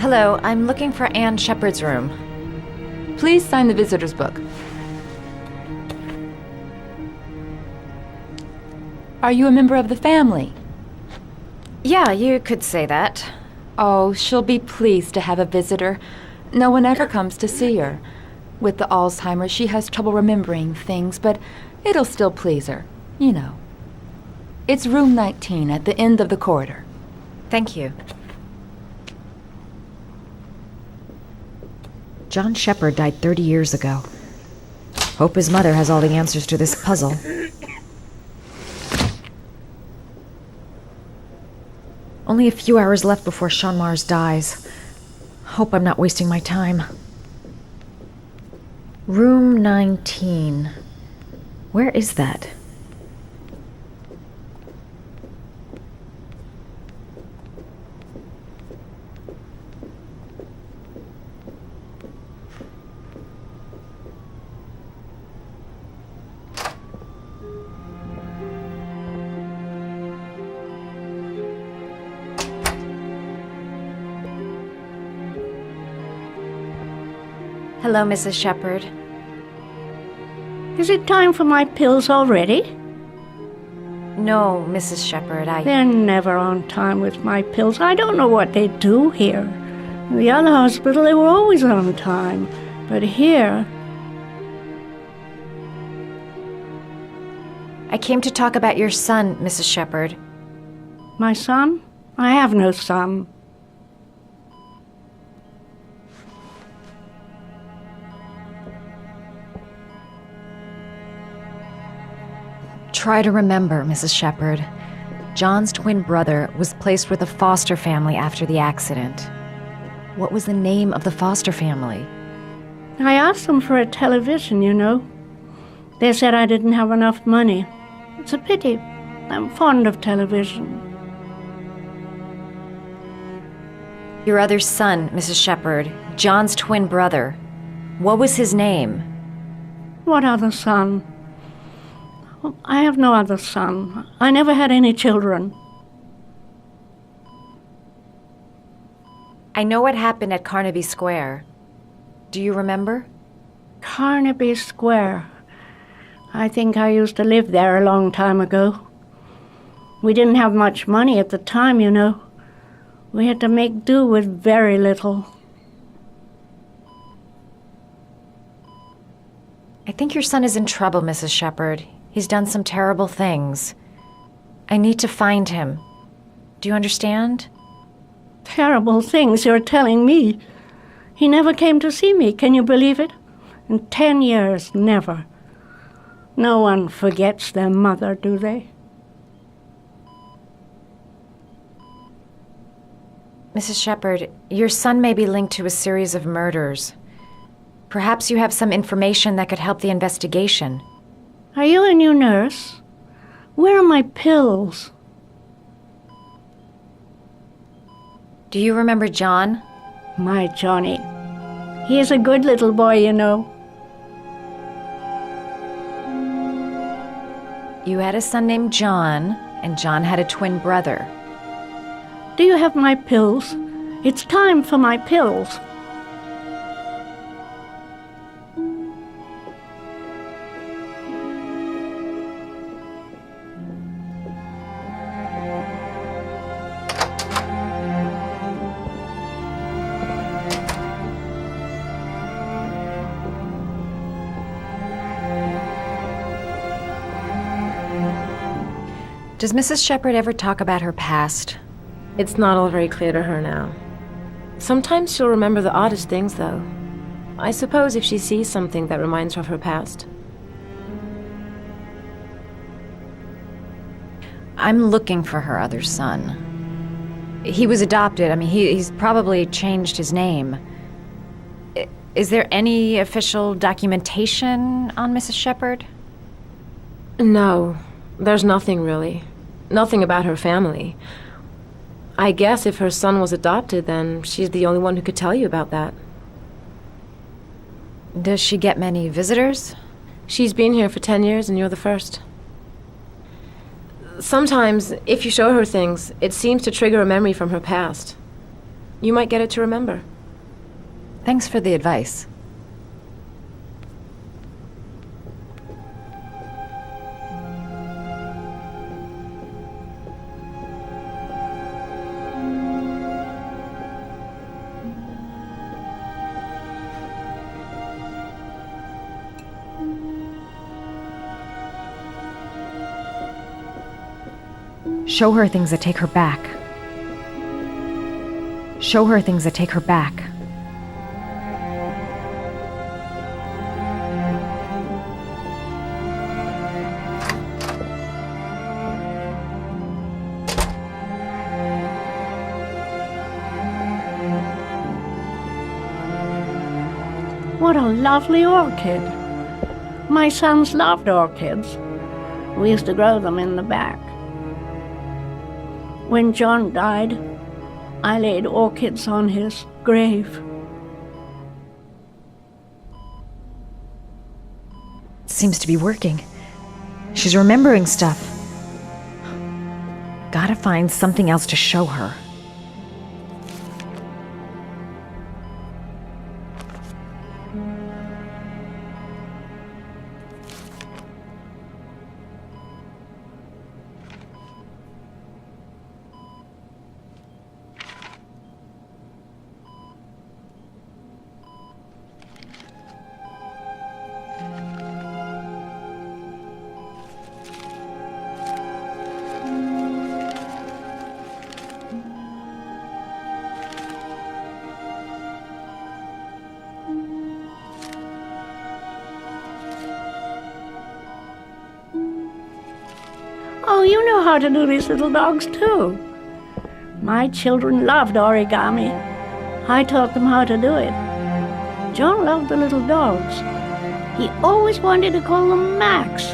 Hello, I'm looking for Anne Shepard's room. Please sign the visitor's book. Are you a member of the family? Yeah, you could say that. Oh, she'll be pleased to have a visitor. No one ever comes to see her. With the Alzheimer's, she has trouble remembering things, but it'll still please her, you know. It's room 19 at the end of the corridor. Thank you. John Shepard died 30 years ago. Hope his mother has all the answers to this puzzle. Only a few hours left before Sean Mars dies. Hope I'm not wasting my time. Room 19. Where is that? Hello, Mrs. Shepard. Is it time for my pills already? No, Mrs. Shepard, They're never on time with my pills. I don't know what they do here. In the other hospital, they were always on time. But here... I came to talk about your son, Mrs. Shepard. My son? I have no son. Try to remember, Mrs. Shepard. John's twin brother was placed with a foster family after the accident. What was the name of the foster family? I asked them for a television, you know. They said I didn't have enough money. It's a pity. I'm fond of television. Your other son, Mrs. Shepard, John's twin brother. What was his name? What other son? I have no other son. I never had any children. I know what happened at Carnaby Square. Do you remember? Carnaby Square. I think I used to live there a long time ago. We didn't have much money at the time, you know. We had to make do with very little. I think your son is in trouble, Mrs. Shepard. He's done some terrible things. I need to find him. Do you understand? Terrible things you're telling me. He never came to see me, can you believe it? In 10 years, never. No one forgets their mother, do they? Mrs. Shepard, your son may be linked to a series of murders. Perhaps you have some information that could help the investigation. Are you a new nurse? Where are my pills? Do you remember John? My Johnny. He is a good little boy, you know. You had a son named John, and John had a twin brother. Do you have my pills? It's time for my pills. Does Mrs. Shepard ever talk about her past? It's not all very clear to her now. Sometimes she'll remember the oddest things, though. I suppose if she sees something that reminds her of her past. I'm looking for her other son. He was adopted. I mean, he's probably changed his name. Is there any official documentation on Mrs. Shepherd? No, there's nothing really. Nothing about her family. I guess if her son was adopted, then she's the only one who could tell you about that. Does she get many visitors? She's been here for 10 years and you're the first. Sometimes, if you show her things, it seems to trigger a memory from her past. You might get it to remember. Thanks for the advice. Show her things that take her back. Show her things that take her back. What a lovely orchid. My sons loved orchids. We used to grow them in the back. When John died, I laid orchids on his grave. Seems to be working. She's remembering stuff. Gotta find something else to show her. Oh, you know how to do these little dogs too. My children loved origami. I taught them how to do it. John loved the little dogs. He always wanted to call them Max.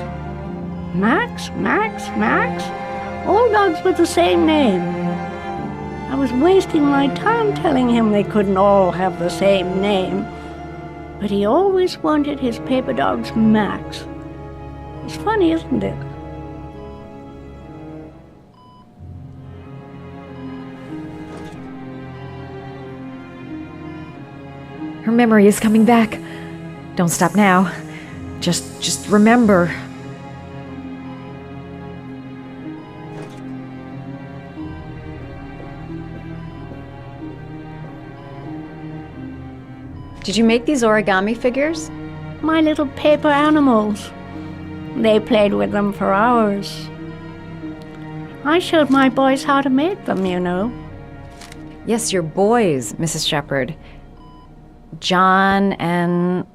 Max, Max, Max. All dogs with the same name. I was wasting my time telling him they couldn't all have the same name. But he always wanted his paper dogs Max. It's funny, isn't it? Her memory is coming back. Don't stop now. Just remember. Did you make these origami figures? My little paper animals. They played with them for hours. I showed my boys how to make them, you know. Yes, your boys, Mrs. Shepherd. John and...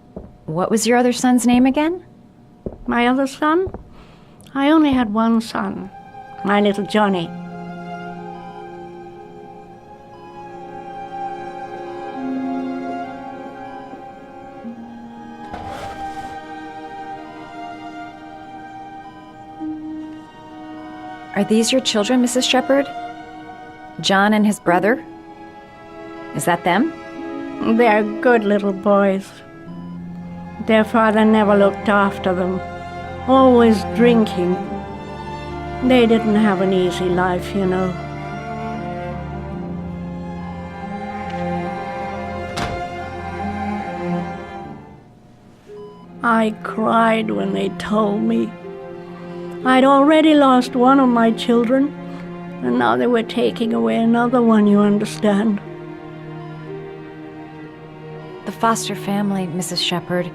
what was your other son's name again? My other son? I only had one son, my little Johnny. Are these your children, Mrs. Shepherd? John and his brother? Is that them? They're good little boys. Their father never looked after them, always drinking. They didn't have an easy life, you know. I cried when they told me. I'd already lost one of my children, and now they were taking away another one, you understand. The foster family, Mrs. Shepherd.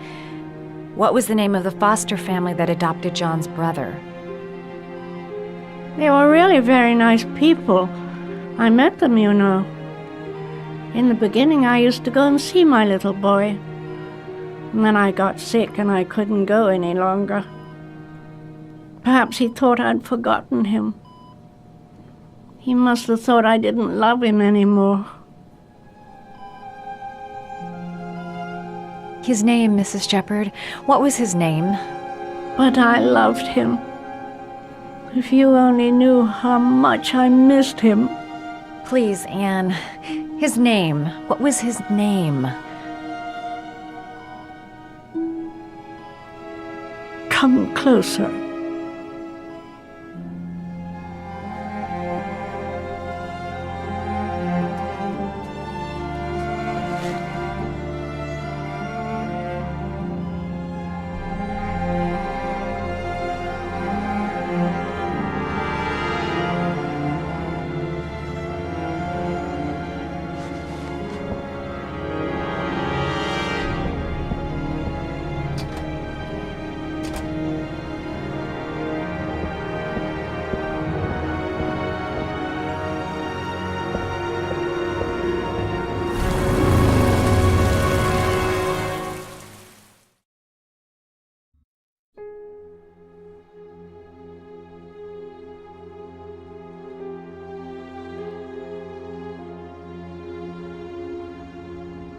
What was the name of the foster family that adopted John's brother? They were really very nice people. I met them, you know. In the beginning, I used to go and see my little boy. And then I got sick and I couldn't go any longer. Perhaps he thought I'd forgotten him. He must have thought I didn't love him anymore. His name, Mrs. Shepherd. What was his name? But I loved him. If you only knew how much I missed him. Please, Anne. His name. What was his name? Come closer.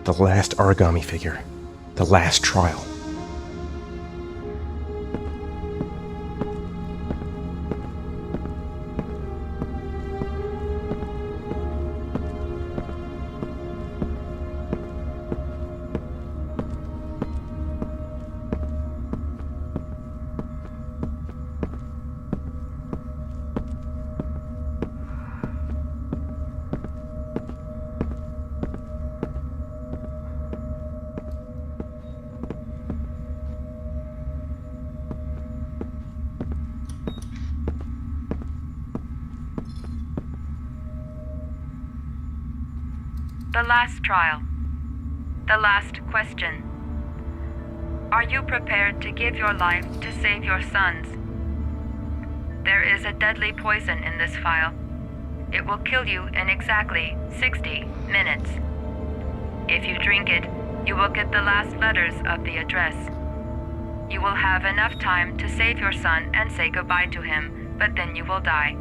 The last origami figure. The last trial. The last trial. The last question. Are you prepared to give your life to save your sons? There is a deadly poison in this vial. It will kill you in exactly 60 minutes. If you drink it, you will get the last letters of the address. You will have enough time to save your son and say goodbye to him, but then you will die.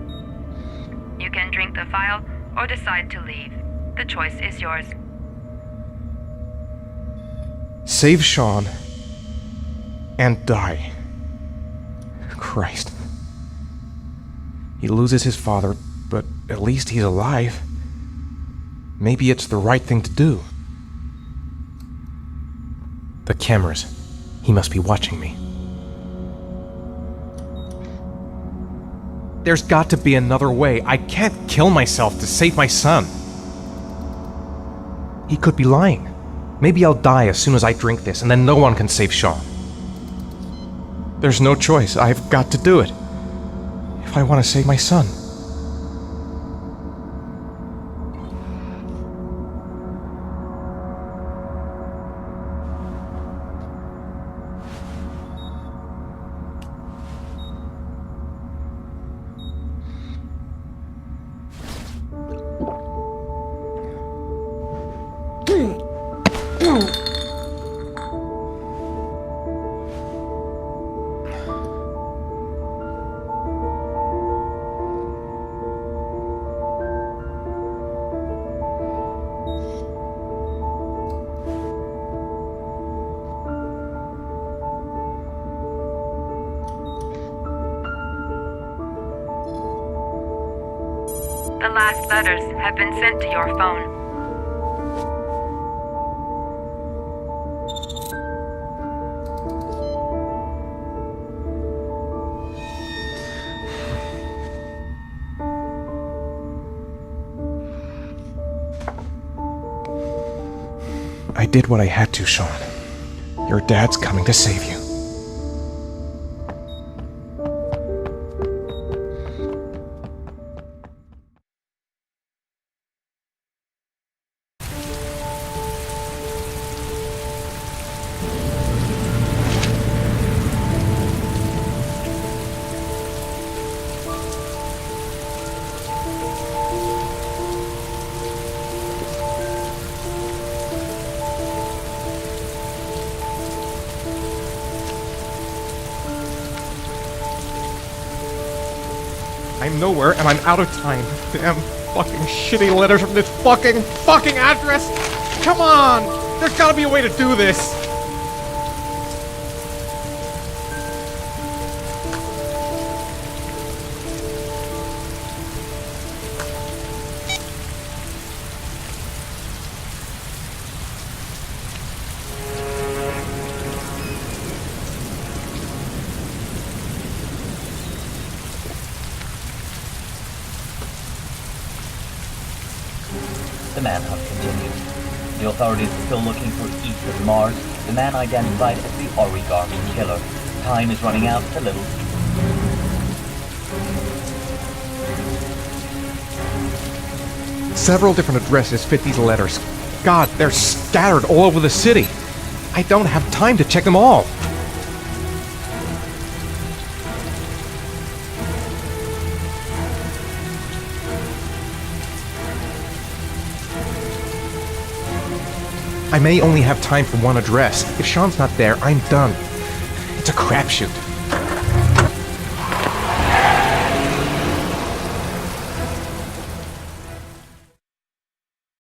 You can drink the vial or decide to leave. The choice is yours. Save Sean and die. Christ. He loses his father, but at least he's alive. Maybe it's the right thing to do. The cameras. He must be watching me. There's got to be another way. I can't kill myself to save my son. He could be lying. Maybe I'll die as soon as I drink this, and then no one can save Sean. There's no choice. I've got to do it. If I want to save my son. The last letters have been sent to your phone. I did what I had to, Sean. Your dad's coming to save you. I'm nowhere, and I'm out of time. Damn fucking shitty letters from this fucking address! Come on! There's gotta be a way to do this! The manhunt continues. The authorities are still looking for Ethan Mars, the man identified as the Origami Killer. Time is running out for little. Several different addresses fit these letters. God, they're scattered all over the city. I don't have time to check them all. I may only have time for one address. If Sean's not there, I'm done. It's a crapshoot.